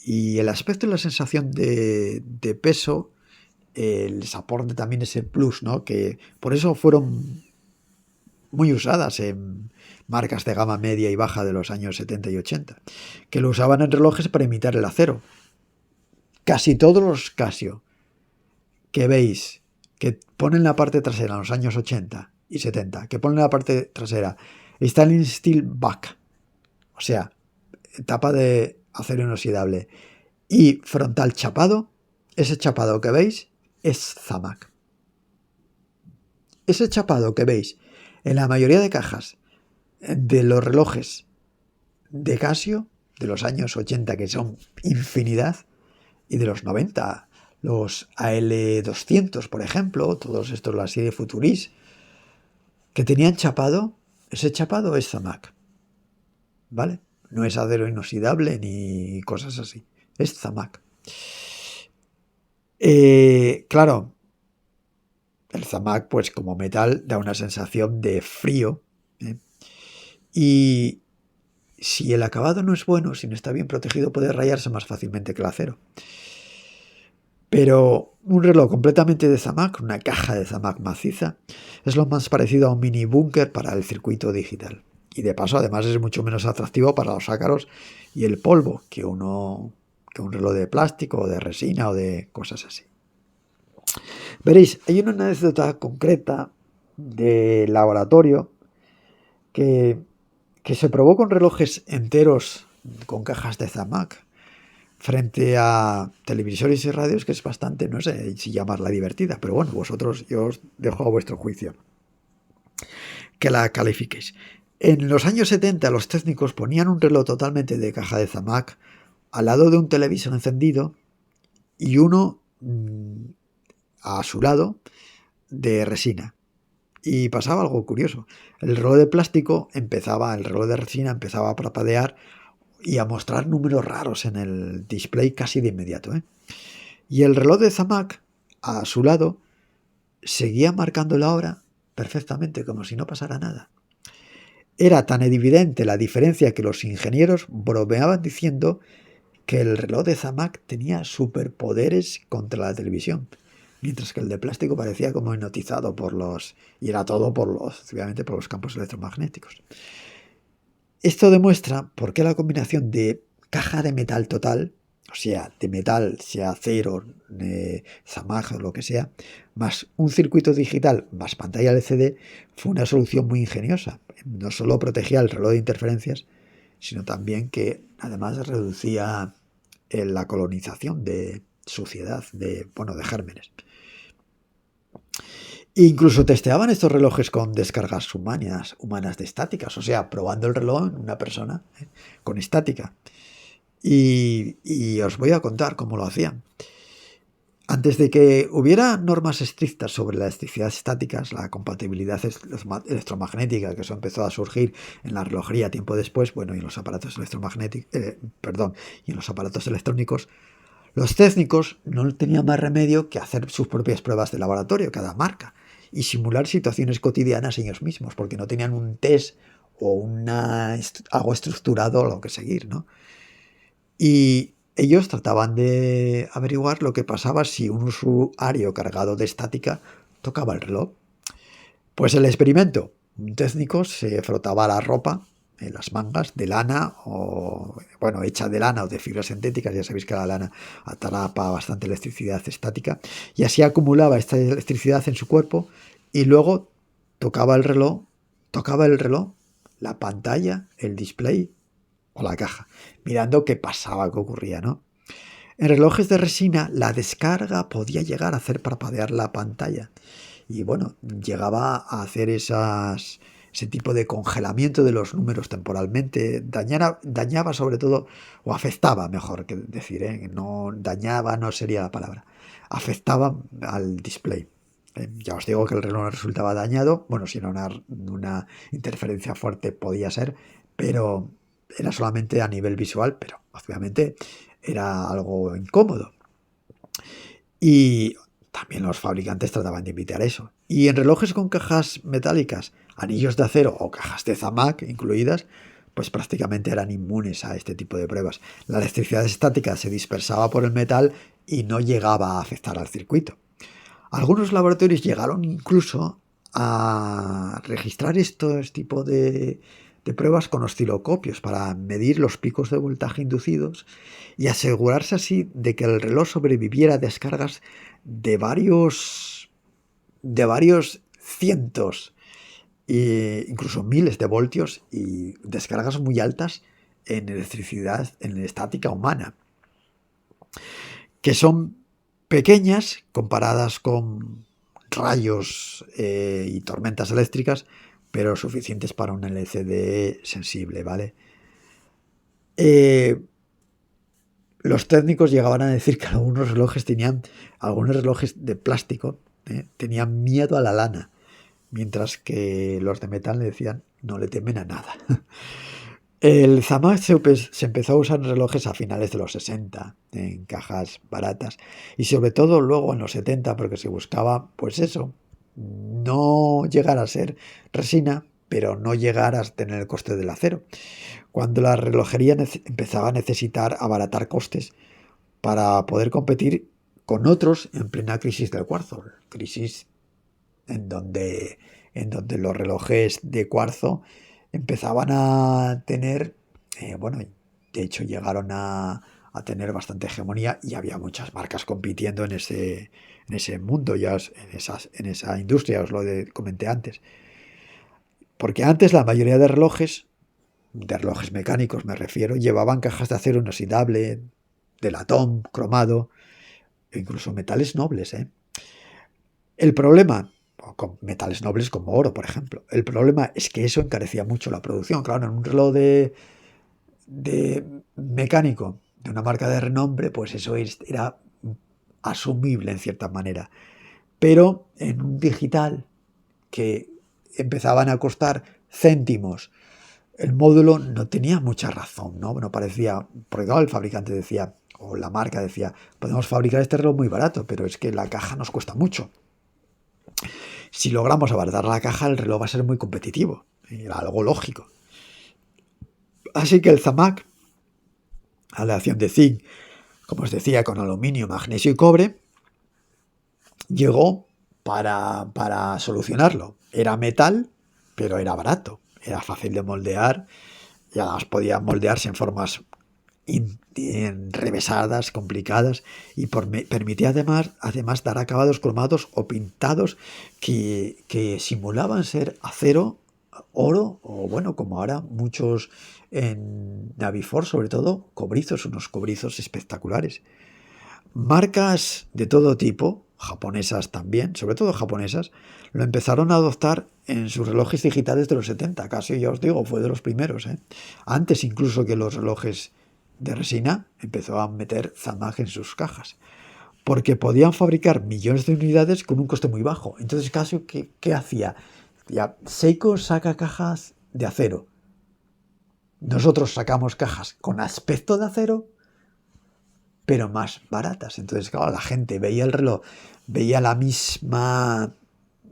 y el aspecto y la sensación de peso les aporta también ese plus, ¿no? Que por eso fueron muy usadas en marcas de gama media y baja de los años 70 y 80, que lo usaban en relojes para imitar el acero. Casi todos los Casio que veis que ponen la parte trasera en los años 80 y 70, que ponen la parte trasera Stainless Steel Back, o sea, tapa de acero inoxidable y frontal chapado, ese chapado que veis es Zamac. Ese chapado que veis en la mayoría de cajas de los relojes de Casio de los años 80, que son infinidad, y de los 90, los AL200, por ejemplo, todos estos, la serie Futuris, que tenían chapado, ese chapado es Zamac, ¿vale? No es acero inoxidable ni cosas así, es Zamac. Claro, el Zamac, pues como metal, da una sensación de frío, ¿eh? Y si el acabado no es bueno, si no está bien protegido, puede rayarse más fácilmente que el acero. Pero un reloj completamente de Zamac, una caja de Zamac maciza, es lo más parecido a un mini búnker para el circuito digital. Y de paso, además, es mucho menos atractivo para los ácaros y el polvo que un reloj de plástico o de resina o de cosas así. Veréis, hay una anécdota concreta de laboratorio que se probó con relojes enteros con cajas de Zamac frente a televisores y radios, que es bastante, no sé si llamarla divertida, pero bueno, vosotros, yo os dejo a vuestro juicio que la califiquéis. En los años 70 los técnicos ponían un reloj totalmente de caja de Zamac al lado de un televisor encendido y uno a su lado de resina. Y pasaba algo curioso. El reloj de resina empezaba a parpadear y a mostrar números raros en el display casi de inmediato, ¿eh? Y el reloj de Zamak, a su lado, seguía marcando la hora perfectamente, como si no pasara nada. Era tan evidente la diferencia que los ingenieros bromeaban diciendo que el reloj de Zamak tenía superpoderes contra la televisión, mientras que el de plástico parecía como hipnotizado por los... y era todo por los, obviamente, por los campos electromagnéticos. Esto demuestra por qué la combinación de caja de metal total, o sea, de metal, sea acero, Zamak o lo que sea, más un circuito digital, más pantalla LCD, fue una solución muy ingeniosa. No solo protegía el reloj de interferencias, sino también que además reducía la colonización de suciedad, de gérmenes. Incluso testeaban estos relojes con descargas humanas de estáticas, o sea, probando el reloj en una persona, con estática. Y os voy a contar cómo lo hacían. Antes de que hubiera normas estrictas sobre la electricidad estática, la compatibilidad electromagnética, que eso empezó a surgir en la relojería tiempo después, bueno, y en los aparatos electromagnéticos, y en los aparatos electrónicos, los técnicos no tenían más remedio que hacer sus propias pruebas de laboratorio, cada marca, y simular situaciones cotidianas ellos mismos, porque no tenían un test o algo estructurado a lo que seguir, ¿no? Y ellos trataban de averiguar lo que pasaba si un usuario cargado de estática tocaba el reloj. Pues el experimento, un técnico se frotaba la ropa en las mangas de lana hecha de lana o de fibras sintéticas, ya sabéis que la lana atrapa bastante electricidad estática, y así acumulaba esta electricidad en su cuerpo y luego tocaba el reloj, la pantalla, el display o la caja, mirando qué pasaba, qué ocurría, ¿no? En relojes de resina, la descarga podía llegar a hacer parpadear la pantalla. Y bueno, llegaba a hacer ese tipo de congelamiento de los números temporalmente. Dañaba sobre todo, o afectaba, mejor que decir, ¿eh? No dañaba, no sería la palabra. Afectaba al display. Ya os digo que el reloj no resultaba dañado. Bueno, si era una interferencia fuerte podía ser, pero era solamente a nivel visual, pero obviamente era algo incómodo. Y también los fabricantes trataban de evitar eso. Y en relojes con cajas metálicas, anillos de acero o cajas de Zamak incluidas, pues prácticamente eran inmunes a este tipo de pruebas. La electricidad estática se dispersaba por el metal y no llegaba a afectar al circuito. Algunos laboratorios llegaron incluso a registrar estos tipos de pruebas con osciloscopios para medir los picos de voltaje inducidos y asegurarse así de que el reloj sobreviviera a descargas de varios cientos e incluso miles de voltios y descargas muy altas en electricidad, en estática humana, que son pequeñas comparadas con rayos y tormentas eléctricas, pero suficientes para un LCD sensible, ¿vale? Los técnicos llegaban a decir que algunos relojes de plástico, tenían miedo a la lana, mientras que los de metal le decían no le temen a nada. El Zamak se empezó a usar en relojes a finales de los 60, en cajas baratas, y sobre todo luego en los 70, porque se buscaba, pues eso, no llegar a ser resina, pero no llegar a tener el coste del acero. Cuando la relojería empezaba a necesitar abaratar costes para poder competir con otros en plena crisis del cuarzo, crisis en donde, los relojes de cuarzo empezaban a tener, de hecho llegaron a tener bastante hegemonía y había muchas marcas compitiendo en ese mundo, en esa industria, os lo comenté antes. Porque antes la mayoría de relojes mecánicos me refiero, llevaban cajas de acero inoxidable, de latón, cromado, e incluso metales nobles, ¿eh? El problema, con metales nobles como oro, por ejemplo, el problema es que eso encarecía mucho la producción. Claro, en un reloj de mecánico de una marca de renombre, pues eso era asumible en cierta manera. Pero en un digital que empezaban a costar céntimos el módulo no tenía mucha razón, ¿no? No parecía, porque claro, el fabricante decía, o la marca decía, podemos fabricar este reloj muy barato, pero es que la caja nos cuesta mucho. Si logramos abaratar la caja, el reloj va a ser muy competitivo. Era algo lógico. Así que el Zamac, aleación de zinc, como os decía, con aluminio, magnesio y cobre, llegó para solucionarlo. Era metal, pero era barato, era fácil de moldear y además podía moldearse en formas enrevesadas, complicadas, y permitía además dar acabados cromados o pintados que simulaban ser acero, oro o, bueno, como ahora muchos en Navifor, sobre todo cobrizos, unos cobrizos espectaculares. Marcas de todo tipo, japonesas también, sobre todo japonesas, lo empezaron a adoptar en sus relojes digitales de los 70, casi, ya os digo, fue de los primeros. Antes incluso que los relojes de resina, empezó a meter Zamac en sus cajas, porque podían fabricar millones de unidades con un coste muy bajo. Entonces, casi, ¿qué hacía? Ya, Seiko saca cajas de acero. Nosotros sacamos cajas con aspecto de acero, pero más baratas. Entonces, claro, la gente veía el reloj, veía la misma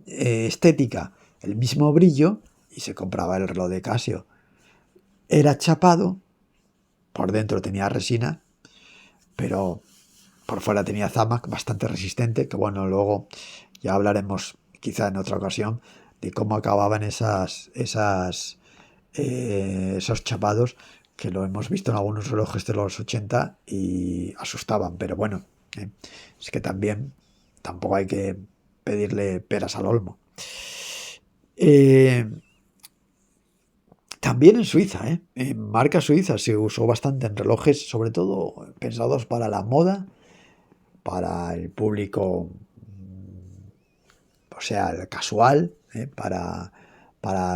estética, el mismo brillo, y se compraba el reloj de Casio. Era chapado, por dentro tenía resina, pero por fuera tenía Zamac bastante resistente, que bueno, luego ya hablaremos quizá en otra ocasión de cómo acababan esos chapados, que lo hemos visto en algunos relojes de los 80 y asustaban, pero bueno, es que también tampoco hay que pedirle peras al olmo. También en Suiza, en marca suiza se usó bastante en relojes, sobre todo pensados para la moda, para el público, o sea, el casual, para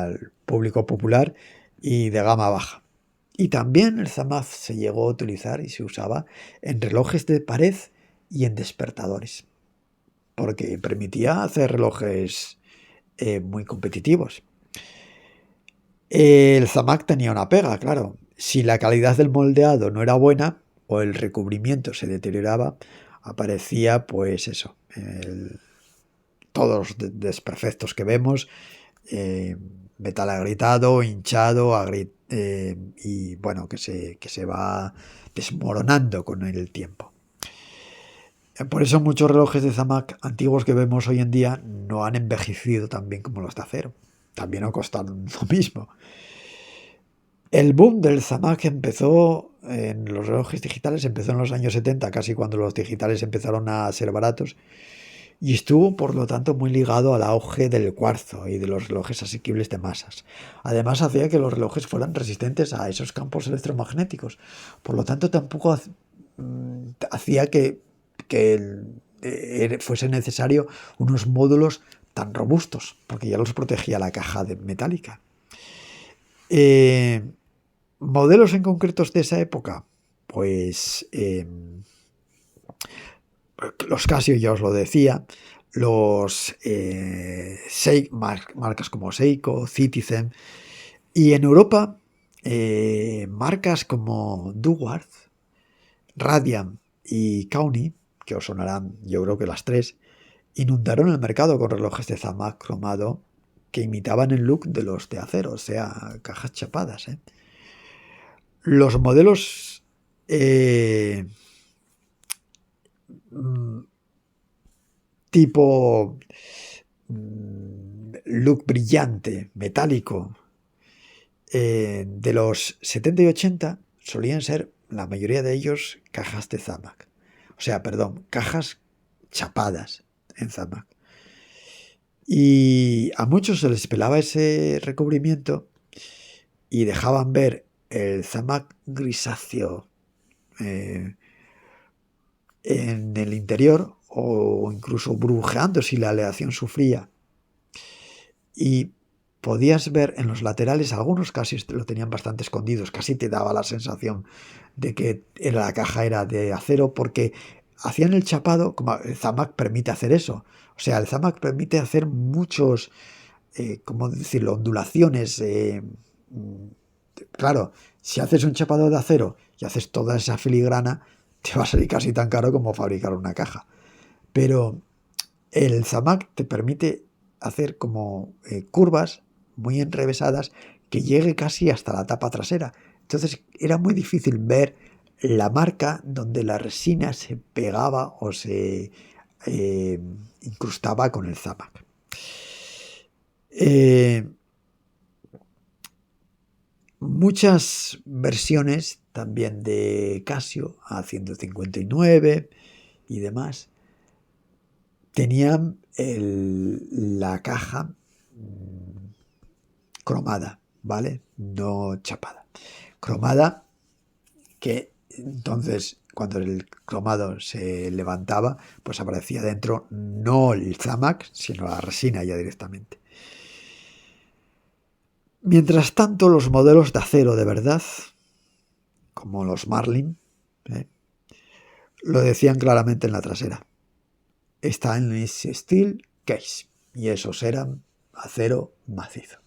el público popular y de gama baja. Y también el Zamac se llegó a utilizar y se usaba en relojes de pared y en despertadores, porque permitía hacer relojes muy competitivos. El Zamac tenía una pega, claro. Si la calidad del moldeado no era buena o el recubrimiento se deterioraba, aparecía pues eso, todos los desperfectos que vemos, metal agrietado, hinchado, y bueno, que se va desmoronando con el tiempo. Por eso muchos relojes de Zamac antiguos que vemos hoy en día no han envejecido tan bien como los de acero. También no costan lo mismo. El boom del Zamac empezó en los relojes digitales, empezó en los años 70, casi cuando los digitales empezaron a ser baratos, y estuvo, por lo tanto, muy ligado al auge del cuarzo y de los relojes asequibles de masas. Además, hacía que los relojes fueran resistentes a esos campos electromagnéticos. Por lo tanto, tampoco hacía que fuese necesario unos módulos tan robustos, porque ya los protegía la caja metálica. Modelos en concretos de esa época, pues los Casio, ya os lo decía, los marcas como Seiko, Citizen, y en Europa marcas como Duward, Radian y Kauni, que os sonarán, yo creo que las tres, inundaron el mercado con relojes de Zamac cromado que imitaban el look de los de acero, o sea, cajas chapadas. Los modelos tipo look brillante, metálico, de los 70 y 80 solían ser, la mayoría de ellos, cajas de Zamac. O sea, perdón, cajas chapadas en Zamac. Y a muchos se les pelaba ese recubrimiento y dejaban ver el Zamac grisáceo en el interior, o incluso burbujeando si la aleación sufría. Y podías ver en los laterales, algunos casi lo tenían bastante escondidos, casi te daba la sensación de que la caja era de acero, porque hacían el chapado, como el Zamac permite hacer eso. O sea, el Zamac permite hacer muchos, ¿cómo decirlo?, ondulaciones, Claro, si haces un chapado de acero y haces toda esa filigrana, te va a salir casi tan caro como fabricar una caja. Pero el Zamac te permite hacer como curvas muy enrevesadas que llegue casi hasta la tapa trasera. Entonces era muy difícil ver la marca donde la resina se pegaba o se eh, incrustaba con el Zamac. Muchas versiones también de Casio A159 y demás tenían la caja cromada, ¿vale? No chapada. Cromada que entonces cuando el cromado se levantaba, pues aparecía dentro no el Zamac, sino la resina ya directamente. Mientras tanto, los modelos de acero de verdad, como los Marlin, ¿eh? Lo decían claramente en la trasera. Stainless Steel Case. Y esos eran acero macizo.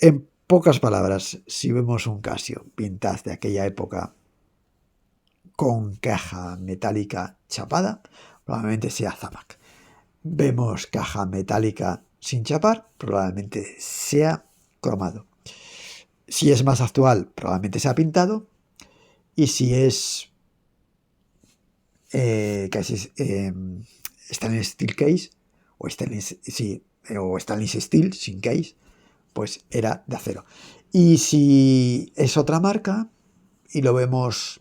En pocas palabras, si vemos un Casio Vintage de aquella época con caja metálica chapada, probablemente sea Zamac. Vemos caja metálica sin chapar, probablemente sea cromado. Si es más actual, probablemente sea pintado. Y si es Stainless Steel Case o Stainless Steel sin case, pues era de acero. Y si es otra marca y lo vemos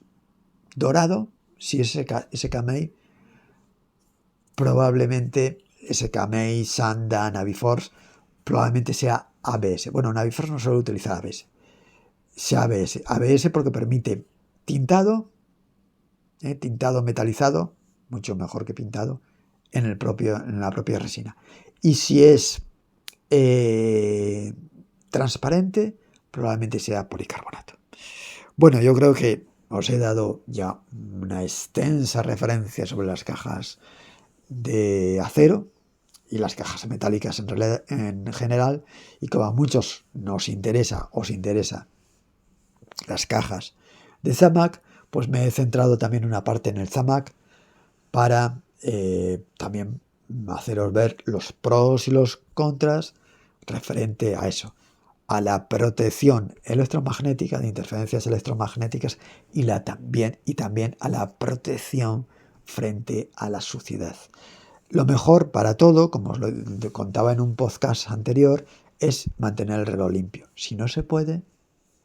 dorado, si es SKMei, probablemente SKMei, Sanda, Naviforce, probablemente sea ABS. Bueno, Naviforce no suele utilizar ABS. Sea ABS. ABS porque permite tintado metalizado, mucho mejor que pintado, en la propia resina. Y si es transparente, probablemente sea policarbonato. Bueno, yo creo que os he dado ya una extensa referencia sobre las cajas de acero y las cajas metálicas en general, y como a muchos os interesa las cajas de Zamac, pues me he centrado también una parte en el Zamac para también haceros ver los pros y los contras referente a eso, a la protección electromagnética de interferencias electromagnéticas y también a la protección frente a la suciedad. Lo mejor para todo, como os lo contaba en un podcast anterior, es mantener el reloj limpio. Si no se puede,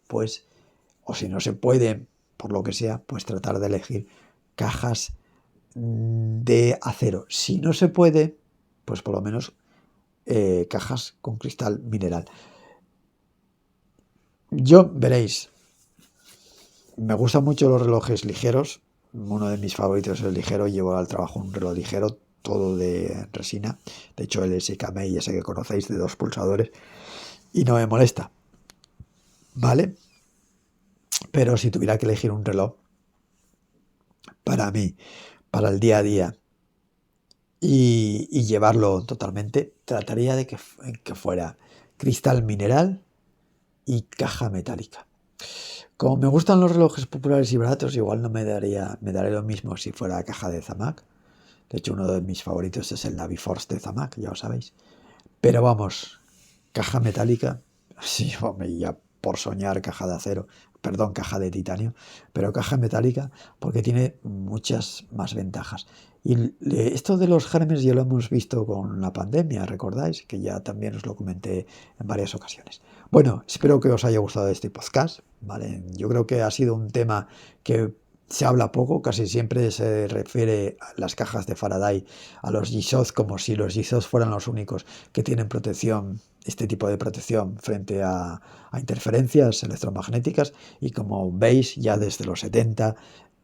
pues, o si no se puede, por lo que sea, pues tratar de elegir cajas de acero. Si no se puede, pues por lo menos cajas con cristal mineral. Yo, veréis, me gustan mucho los relojes ligeros. Uno de mis favoritos es el ligero. Llevo al trabajo un reloj ligero, todo de resina. De hecho, el SKMei, ese que conocéis, de 2 pulsadores. Y no me molesta. ¿Vale? Pero si tuviera que elegir un reloj para mí, para el día a día, y llevarlo totalmente, trataría de que fuera cristal mineral y caja metálica. Como me gustan los relojes populares y baratos, igual no me daré lo mismo si fuera caja de Zamac. De hecho, uno de mis favoritos es el Naviforce de Zamac, ya lo sabéis. Pero vamos, caja metálica, sí, hombre, ya por soñar caja de acero, perdón, caja de titanio, pero caja metálica porque tiene muchas más ventajas. Y esto de los gérmenes ya lo hemos visto con la pandemia, ¿recordáis? Que ya también os lo comenté en varias ocasiones. Bueno, espero que os haya gustado este podcast, ¿vale? Yo creo que ha sido un tema que se habla poco, casi siempre se refiere a las cajas de Faraday, a los G-Shock, como si los G-Shock fueran los únicos que tienen protección, este tipo de protección frente a interferencias electromagnéticas, y como veis ya desde los 70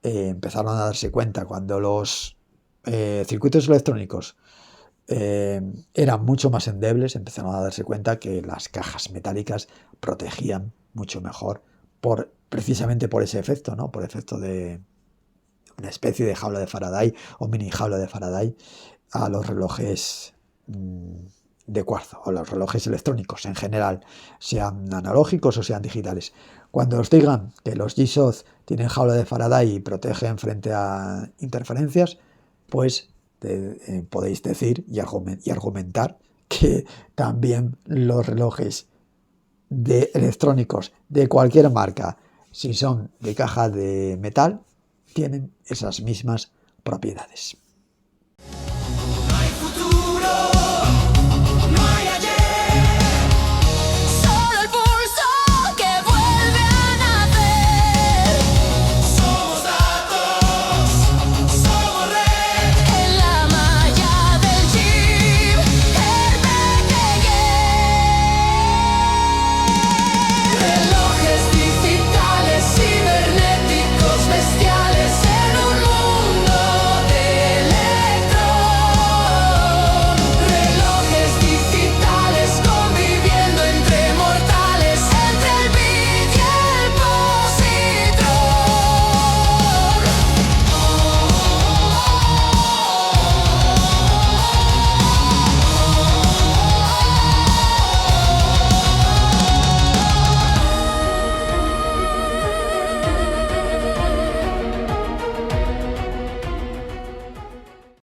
empezaron a darse cuenta cuando los circuitos electrónicos eran mucho más endebles, empezaron a darse cuenta que las cajas metálicas protegían mucho mejor precisamente por ese efecto, ¿no? Por efecto de una especie de jaula de Faraday o mini jaula de Faraday a los relojes de cuarzo, o los relojes electrónicos en general, sean analógicos o sean digitales. Cuando os digan que los G-Shock tienen jaula de Faraday y protegen frente a interferencias, pues podéis decir y argumentar que también los relojes electrónicos de cualquier marca, si son de caja de metal, tienen esas mismas propiedades.